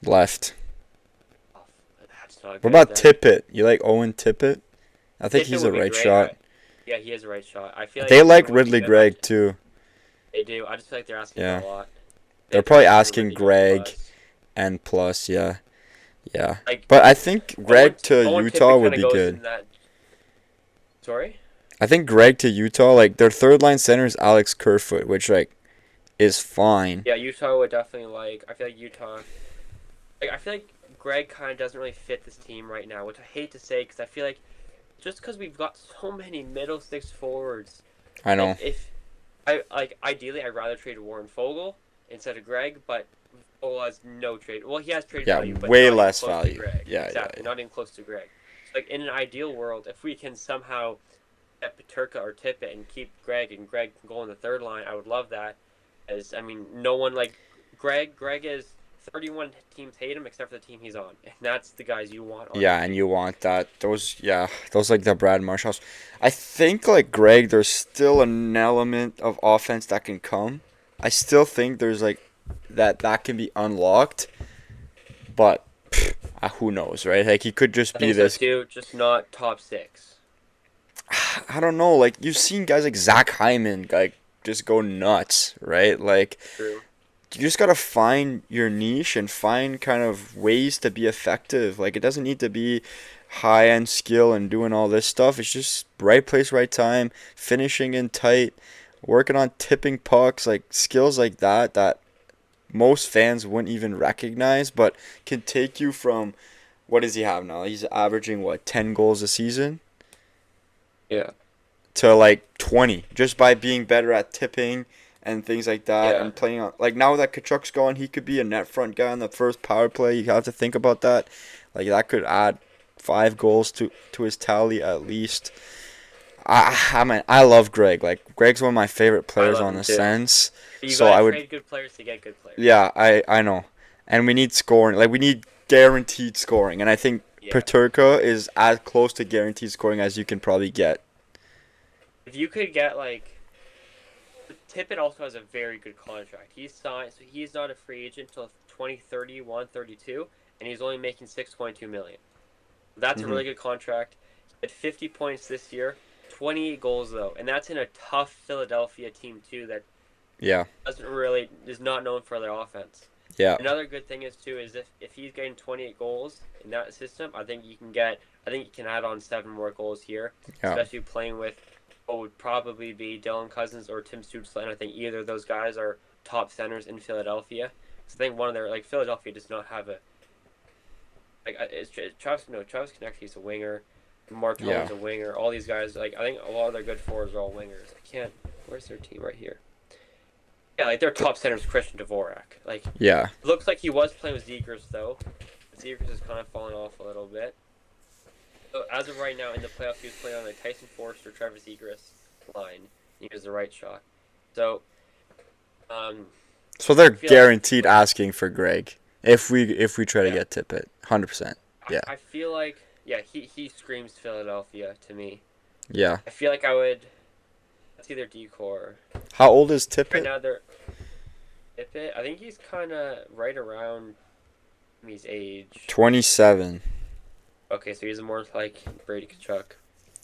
Left. Oh, that's not What good about then. Tippett? You like Owen Tippett? I think Tippett he's would a be right great. shot. Yeah, he is a right shot. I feel like They like Tippett would be Ridley good on. Gregg too. They do. I just feel like they're asking for a Yeah. lot. They're They're probably asking a asking really good Gregg plus. and plus, yeah. Yeah. Like But I think Gregg to Owen Utah Tippett would kind of be goes good. in that. Sorry. I think Gregg to Utah, like their third line center is Alex Kerfoot, which like is fine. Yeah, Utah would definitely like. I feel like Utah. Like I feel like Greg kind of doesn't really fit this team right now, which I hate to say because I feel like just because we've got so many middle six forwards, I like know. if I like ideally I'd rather trade Warren Fogle instead of Greg, but Fogle has no trade. Well, he has trade Yeah, value, but way not even less close to value. Greg. Yeah, yeah, Exactly, yeah. not even close to Greg. So, like in an ideal world, if we can somehow get Paterka or Tippett and keep Greg and Greg can go on the third line, I would love that. As I mean, no one like Greg. Greg is 31 teams hate him except for the team he's on, and that's the guys you want on your Yeah, and team. you want that. Those like the Brad Marshalls. I think like Greg, there's still an element of offense that can come. I still think there's like that can be unlocked, but who knows, right? Like he could just I be think so this. too, just not top six. I don't know. Like you've seen guys like Zach Hyman like just go nuts, right? Like True. you just gotta find your niche and find kind of ways to be effective. Like it doesn't need to be high end skill and doing all this stuff. It's just right place, right time, finishing in tight, working on tipping pucks, like skills like that most fans wouldn't even recognize, but can take you from what does he have now? He's averaging what 10 goals a season Yeah. to like 20 just by being better at tipping and things like that Yeah. and playing on like now that Kachuk's gone, he could be a net front guy on the first power play. You have to think about that. Like that could add 5 goals to his tally at least. I love Greg. Like Greg's one of my favorite I players love on him the too. Sens. But you So gotta I would trade good players to get good players. yeah, I know. And we need scoring. Like we need guaranteed scoring. And I think Yeah. Paterka is as close to guaranteed scoring as you can probably get. If you could get like Tippett also has a very good contract. He's signed, so he's not a free agent until 2031, 32, and he's only making 6.2 million. That's a Mhm. really good contract. He had 50 points this year, 28 goals though, and that's in a tough Philadelphia team too that Yeah. doesn't really is not known for their offense. Yeah. Another good thing is too is if he's getting 28 goals in that system, I think you can add on 7 more goals here, Yeah. especially playing with what would probably be Dylan Cousins or Tim Stützle. And I think either of those guys are top centers in Philadelphia. So I think one of their like Philadelphia does not have a like it's Travis Konecny is a winger, Yeah. Martin's a winger. All these guys like I think a lot of their good forwards are all wingers. I can't. Where's their team right here? Yeah, like their top center is Christian Dvorak. Like Yeah. looks like he was playing with Zegers though. Zegers has kind of fallen off a little bit. So as of right now in the playoffs, he was playing on the Tyson Forster, Trevor Zegras line. He was the right shot. So, um, So they're I feel like guaranteed asking for Greg if we try to yeah, get Tippett. 100%. Yeah. I feel like yeah, he screams Philadelphia to me. Yeah. I feel like I would. That's either decor. How old is Right Tippett? now they're Tippett. I think he's kind of right around his age. 27. Okay, so he's more like Brady Kachuk.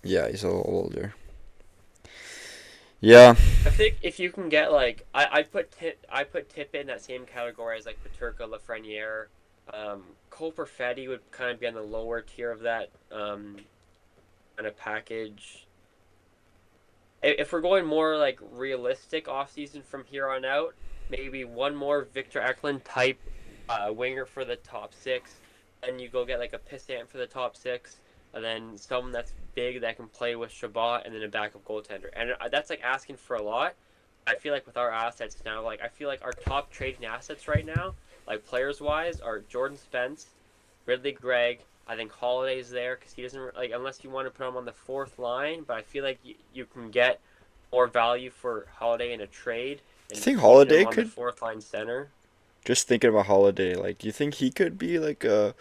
Yeah, he's a little older. Yeah. I think if you can get like I put Tippett in that same category as like Paterka, Lafreniere, Cole Perfetti would kind of be on the lower tier of that kind of package. If we're going more like realistic off season from here on out, maybe one more Victor Eklund type winger for the top six, and you go get like a Pissant for the top six, and then someone that's big that can play with Shabbat, and then a backup goaltender. And that's like asking for a lot. I feel like with our assets now, like I feel like our top trading assets right now, like players wise, are Jordan Spence, Ridley Gregg. I think Holiday's there because he doesn't like unless you want to put him on the fourth line. But I feel like you can get more value for Holiday in a trade You than think keeping Holiday him on the could fourth line center. just thinking about Holiday, like do you think he could be like a,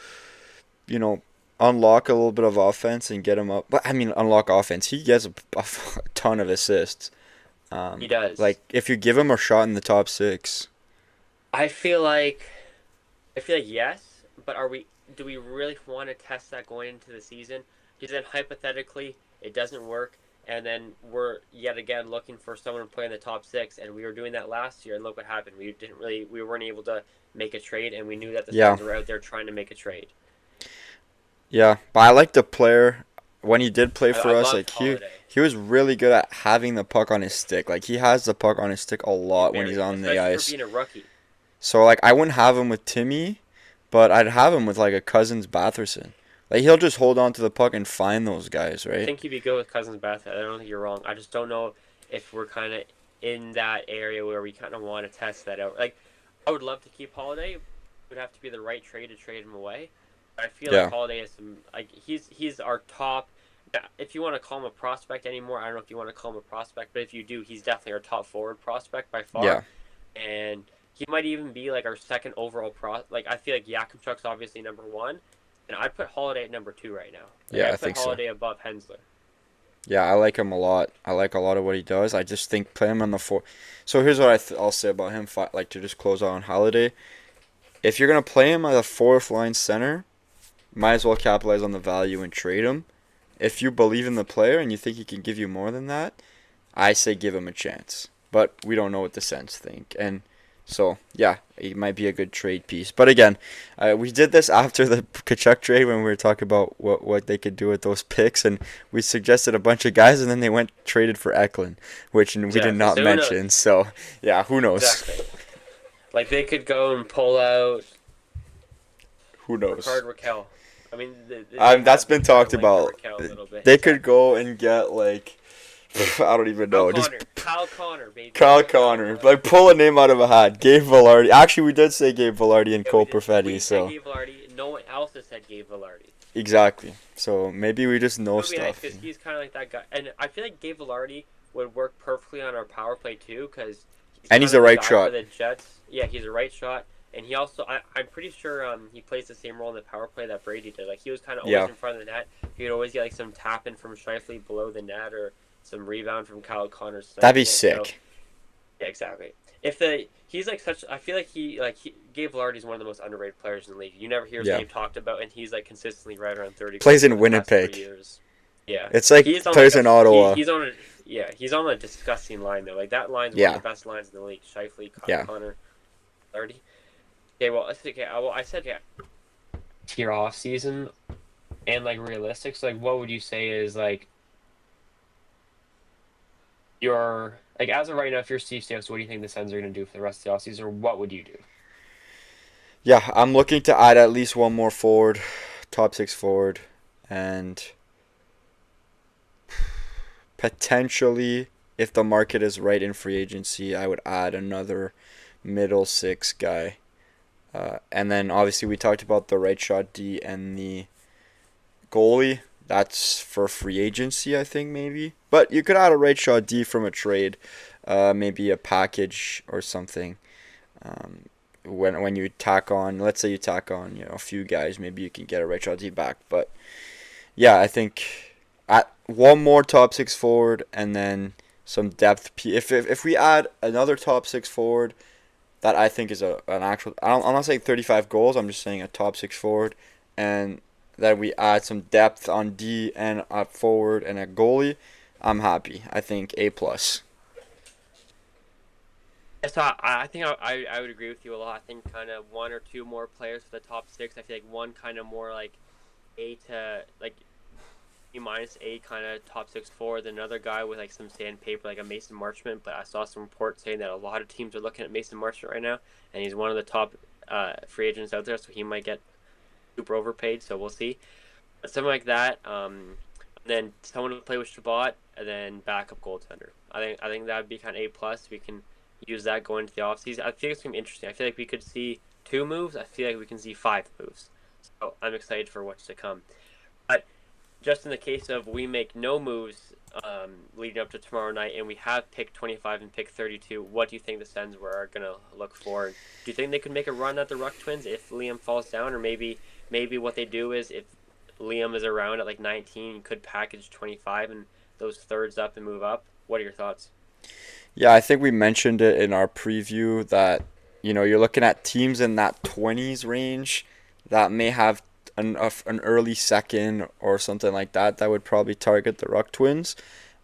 you know, unlock a little bit of offense and get him up. But I mean, unlock offense. He gets a ton of assists. He does. Like if you give him a shot in the top six, I feel like I feel like yes, but are we? Do we really want to test that going into the season? Because then hypothetically, it doesn't work, and then we're yet again looking for someone to play in the top six, and we were doing that last year, and look what happened. We weren't able to make a trade, and we knew that the yeah, Sens were out there trying to make a trade. yeah. But I like the player when he did play I for us. loved Like Holiday. he was really good at having the puck on his stick. Like he has the puck on his stick a lot when he's Very, on the especially for ice. being a rookie. So like I wouldn't have him with Timmy, but I'd have him with like a Cousins Batherson. Like he'll just hold on to the puck and find those guys, I right? think he'd be good with Cousins Bath. I don't think you're wrong. I just don't know if we're kind of in that area where we kind of want to test that out. Like, I would love to keep Holiday. It would have to be the right trade to trade him away. But I feel like Yeah. Holiday is some like he's our top. If you want to call him a prospect anymore, I don't know if you want to call him a prospect, but if you do, he's definitely our top forward prospect by Yeah. far. And he might even be like our second overall Like I feel like Yakimchuk's obviously number one, and I'd put Holiday at number two right now. Like Yeah, I I'd put think so. Holiday above Hensler. Yeah, I like him a lot. I like a lot of what he does. I just think play him on the four. So here's what I'll say about him. Like to just close out on Holiday. If you're gonna play him as a fourth line center, might as well capitalize on the value and trade him. If you believe in the player and you think he can give you more than that, I say give him a chance. But we don't know what the Sens think, and so yeah, he might be a good trade piece. But again, we did this after the Kachuk trade when we were talking about what they could do with those picks, and we suggested a bunch of guys, and then they went traded for Eklund, which we did Exactly. not So who knows? mention. So yeah, who knows? Exactly. Like they could go and pull out Who knows? Ricard Raquel. I mean, they That's have been been kind of talked linked to about. Raquel a little bit. They could Exactly. go and get like I don't even know. Just Kyle Connor, baby. Kyle Connor. Like pull a name out of a hat. Gabe Velarde. Actually, we did say Gabe Velarde and Yeah, Cole we did. Perfetti. We said So Gabe Velarde. No one else has said Gabe Velarde. exactly. So maybe we just It know would be nice stuff. because he's kind of like that guy, and I feel like Gabe Velarde would work perfectly on our power play too because And kind he's of a the right guy shot. for the Jets. Yeah, he's a right shot. And he also, I'm pretty sure he plays the same role in the power play that Brady did. Like, he was kind of always Yeah. in front of the net. He would always get, like, some tap-in from Shifley below the net or some rebound from Kyle Connor. That'd be sniping it. So, sick. yeah, exactly. He's, like, I feel like Gabe Velarde is one of the most underrated players in the league. You never hear his Yeah. name talked about, and he's, like, consistently right around 30 Plays goals in for the past 3 Winnipeg. years. Yeah. It's like He's on, plays like, in Ottawa. he's on a, yeah, he's on a disgusting line, though. Like, that line's one Yeah. of the best lines in the league. Shifley, Yeah. Connor, Velarde. Okay, well, I said your off season and like realistic. So like, what would you say is like your like as of right now? If you're Steve Staois, what do you think the Sens are going to do for the rest of the off season, or what would you do? Yeah, I'm looking to add at least one more forward, top six forward, and potentially, if the market is right in free agency, I would add another middle six guy. And then obviously we talked about the right shot D and the goalie. That's for free agency, I think maybe. But you could add a right shot D from a trade, maybe a package or something. When you tack on, let's say you tack on, a few guys, maybe you can get a right shot D back. But yeah, I think at one more top six forward and then some depth. If we add another top six forward, that I think is an actual. I'm not saying 35 goals. I'm just saying a top six forward, and that we add some depth on D and at forward and a goalie. I'm happy. I think A+. So I think I would agree with you a lot. I think kind of one or two more players for the top six. I feel like one kind of more like A to like B minus A kind of top six forward, then another guy with like some sandpaper like a Mason Marchment. But I saw some reports saying that a lot of teams are looking at Mason Marchment right now, and he's one of the top free agents out there, so he might get super overpaid. So we'll see. But something like that. Then someone to play with Shabbat, and then backup goaltender. I think that would be kind of A+. We can use that going into the offseason. I think it's going to be interesting. I feel like we could see 2 moves. I feel like we can see 5 moves. So I'm excited for what's to come. But just in the case of we make no moves leading up to tomorrow night, and we have pick 25 and pick 32, what do you think the Sens are going to look for? Do you think they could make a run at the Ruck Twins if Liam falls down, or maybe what they do is if Liam is around at like 19, you could package 25 and those thirds up and move up. What are your thoughts? Yeah, I think we mentioned it in our preview that, you're looking at teams in that 20s range that may have an early second or something like that that would probably target the Ruck Twins.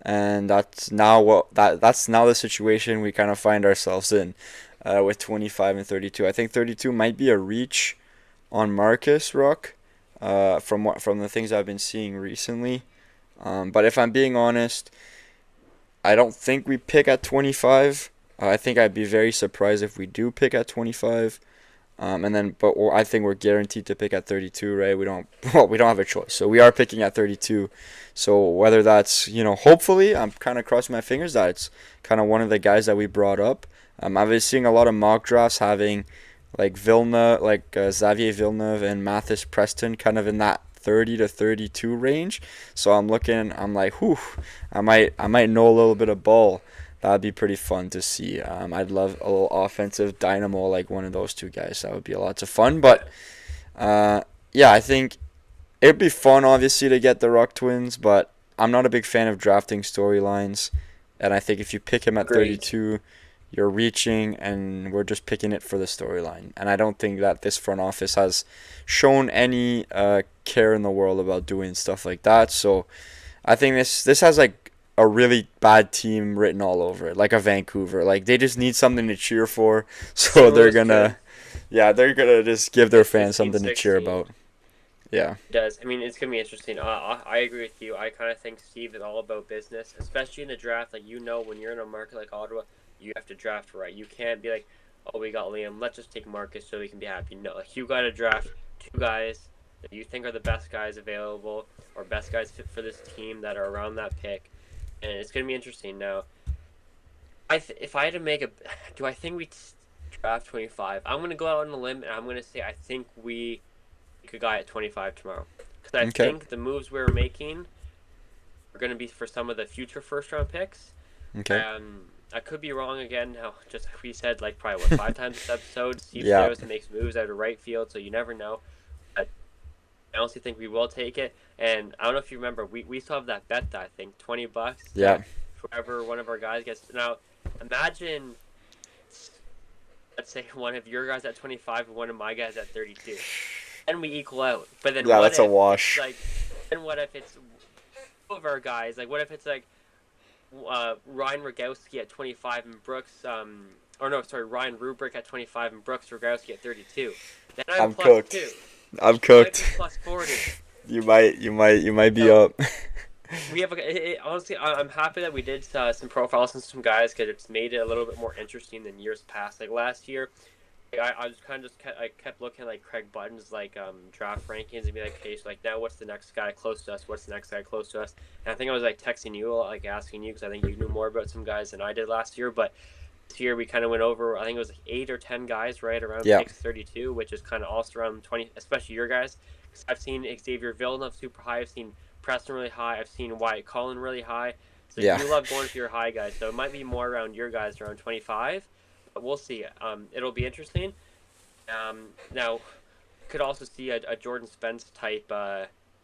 And that's now the situation we kind of find ourselves in with 25 and 32. I think 32 might be a reach on Marcus Ruck from the things I've been seeing recently. But if I'm being honest, I don't think we pick at 25. I think I'd be very surprised if we do pick at 25. I think we're guaranteed to pick at 32, right? We don't, well, we don't have a choice. So we are picking at 32. So whether that's, hopefully, I'm kind of crossing my fingers that it's kind of one of the guys that we brought up. I've been seeing a lot of mock drafts having like Xavier Villeneuve and Mathis Preston kind of in that 30 to 32 range. So I'm like, whew, I might know a little bit of ball. That'd be pretty fun to see. I'd love a little offensive dynamo like one of those two guys. That would be lots of fun. But yeah, I think it'd be fun, obviously, to get the Ruck Twins. But I'm not a big fan of drafting storylines. And I think if you pick him at Agreed. 32, you're reaching, and we're just picking it for the storyline. And I don't think that this front office has shown any care in the world about doing stuff like that. So I think this has like a really bad team written all over it, like a Vancouver. Like they just need something to cheer for, so St. they're Louis gonna, could. yeah, they're gonna just give their Like fans 15, something to cheer 16. about. Yeah, It does. I mean, it's gonna be interesting. I agree with you. I kind of think Steve is all about business, especially in the draft. Like when you're in a market like Ottawa, you have to draft right. You can't be like, oh, we got Liam. Let's just take Marcus so we can be happy. No, like you got to draft two guys that you think are the best guys available or best guys fit for this team that are around that pick, and it's gonna be interesting. Now, if I had to make a, do I think we draft 25? I'm gonna go out on a limb and I'm gonna say I think we pick a guy at 25 tomorrow because I okay, think the moves we're making are gonna be for some of the future first round picks. okay, I could be wrong again. Now, just like we said, like probably what 5 times this episode, Steve yeah, Staois makes moves out of right field, so you never know. But I honestly think we will take it. And I don't know if you remember, we still have that bet that I think $20 yeah. that whoever one of our guys gets. Now, imagine, let's say one of your guys at 25 and one of my guys at 32, and we equal out. But then Yeah, what that's a if it's wash. like, then what if it's two of our guys? Like, what if it's like Ryan Rogowski at 25 and Brooks, or no, sorry, Ryan Rubrick at 25 and Brooks Rogowski at 32. Then I'm I'm plus cooked. two. I'm I might be cooked. plus 40. You might be So up. we have honestly, I'm happy that we did some profiles on some guys because it's made it a little bit more interesting than years past. Like last year, I was kind of I kept looking at like Craig Button's like draft rankings and be like, okay, so like now what's the next guy close to us? What's the next guy close to us? And I think I was like texting you, like asking you because I think you knew more about some guys than I did last year. But this year we kind of went over. I think it was like 8 or 10 guys right around Yeah, pick 32, which is kind of also around 20, especially your guys. Because I've seen Xavier Villeneuve super high. I've seen Preston really high. I've seen Wyatt Cullen really high. So yeah, you love going for your high guys. So it might be more around your guys around 25. But we'll see. It'll be interesting. Now, could also see a Jordan Spence type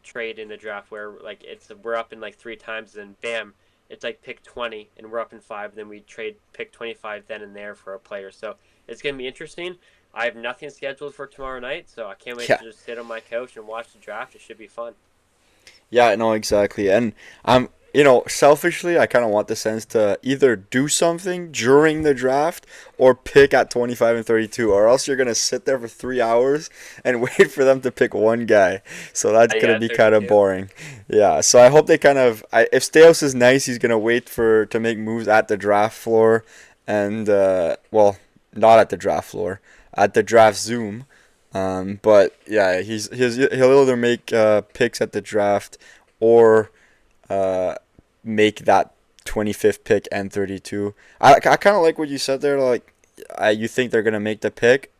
trade in the draft where like we're up in like 3 times and bam, it's like pick 20 and we're up in 5. Then we trade pick 25 then and there for a player. So it's gonna be interesting. I have nothing scheduled for tomorrow night, so I can't wait yeah. to just sit on my couch and watch the draft. It should be fun. Yeah, no, exactly. And selfishly, I kind of want the Sens to either do something during the draft or pick at 25 and 32, or else you're going to sit there for 3 hours and wait for them to pick one guy. So that's going to Yeah, be kind of 32. boring. Yeah, so I hope they if Steos is nice, he's going to wait to make moves at the draft floor and, well, not at the draft floor, at the draft Zoom. But yeah, he'll either make picks at the draft or uh, make that 25th pick and 32. I kind of like what you said there. Like, you think they're gonna make the pick.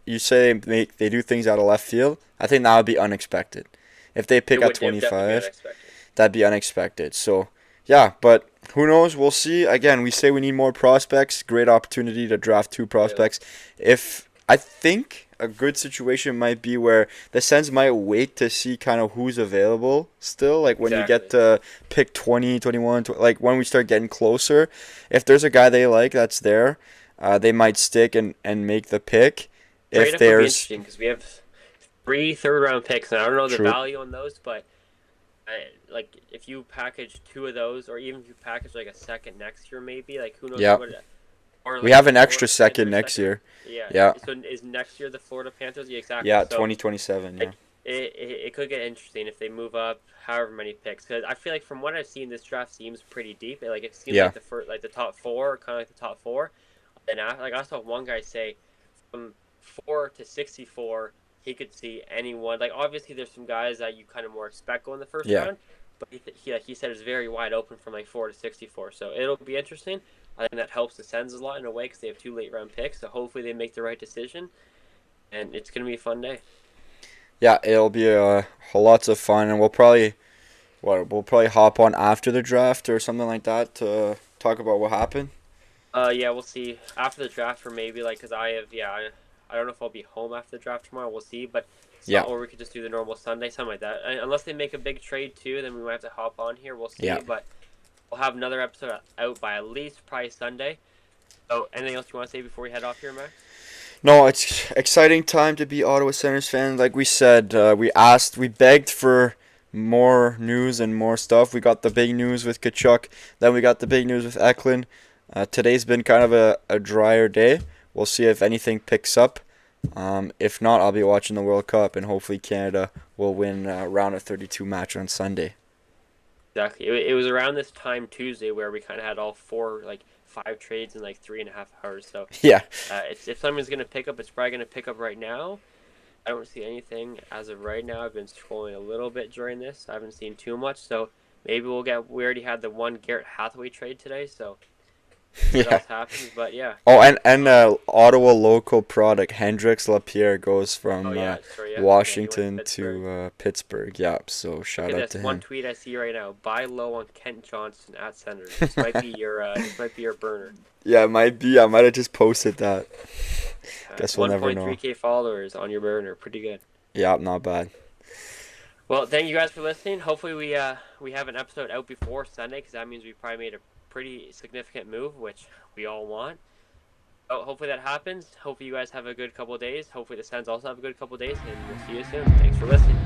You say they do things out of left field. I think that would be unexpected. If they pick at It would definitely be 25, unexpected. that'd be unexpected. So yeah, but who knows? We'll see. Again, we say we need more prospects. Great opportunity to draft two We do. prospects. If I think a good situation might be where the Sens might wait to see kind of who's available still. Like when you get Exactly. to pick 20, 21, like when we start getting closer, if there's a guy they like that's there, they might stick and make the pick. Trade If up would be there's interesting because we have three third-round picks, and I don't know the true, value on those, but like if you package two of those, or even if you package like a second next year, maybe like who knows yeah, what, or we like have the an extra Florida second Panthers next second. year. Yeah. Yeah, So is next year the Florida Panthers? Yeah, exactly. yeah, So 2027. Yeah, like it could get interesting if they move up however many picks. Because I feel like from what I've seen, this draft seems pretty deep. Like it seems yeah, like the first, like the top four, kind of like the top four. And like I saw one guy say from 4 to 64, he could see anyone. Like obviously, there's some guys that you kind of more expect go in the first yeah. round, but he said it's very wide open from like 4 to 64. So it'll be interesting. I think that helps the Sens a lot in a way because they have two late round picks. So hopefully they make the right decision, and it's gonna be a fun day. Yeah, it'll be lots of fun, and we'll probably hop on after the draft or something like that to talk about what happened. Yeah, we'll see after the draft, or maybe like because I don't know if I'll be home after the draft tomorrow. We'll see, but Yeah, or we could just do the normal Sunday, something like that. Unless they make a big trade too, then we might have to hop on here. We'll see, yeah. but we'll have another episode out by at least probably Sunday. So, anything else you want to say before we head off here, Max? No, it's exciting time to be Ottawa Senators fan. Like we said, we begged for more news and more stuff. We got the big news with Kachuk, then we got the big news with Eklund. Today's been kind of a drier day. We'll see if anything picks up. If not, I'll be watching the World Cup, and hopefully Canada will win round of 32 match on Sunday. Exactly. It was around this time Tuesday where we kind of had all four, like five trades in like 3.5 hours. So, Yeah, it's if someone's gonna pick up, it's probably gonna pick up right now. I don't see anything as of right now. I've been scrolling a little bit during this. I haven't seen too much, so maybe we'll get. We already had the one Garrett Hathaway trade today, so see what yeah. else happens. But yeah. Oh, and Ottawa local product Hendrix Lapierre goes Oh from yeah, sorry, yeah, he went to Washington Pittsburgh. to Pittsburgh. Yeah, so Look shout at out this to one him. tweet I see right now. Buy low on Kent Johnson at center. This might be your burner. Yeah, it might be. I might have just posted that. Guess we'll never know. 1.3K followers on your burner. Pretty good. Yeah, not bad. Well, thank you guys for listening. Hopefully we have an episode out before Sunday because that means we probably made a pretty significant move, which we all want. Oh, hopefully that happens. Hopefully you guys have a good couple of days. Hopefully the Sens also have a good couple of days, and we'll see you soon. Thanks for listening.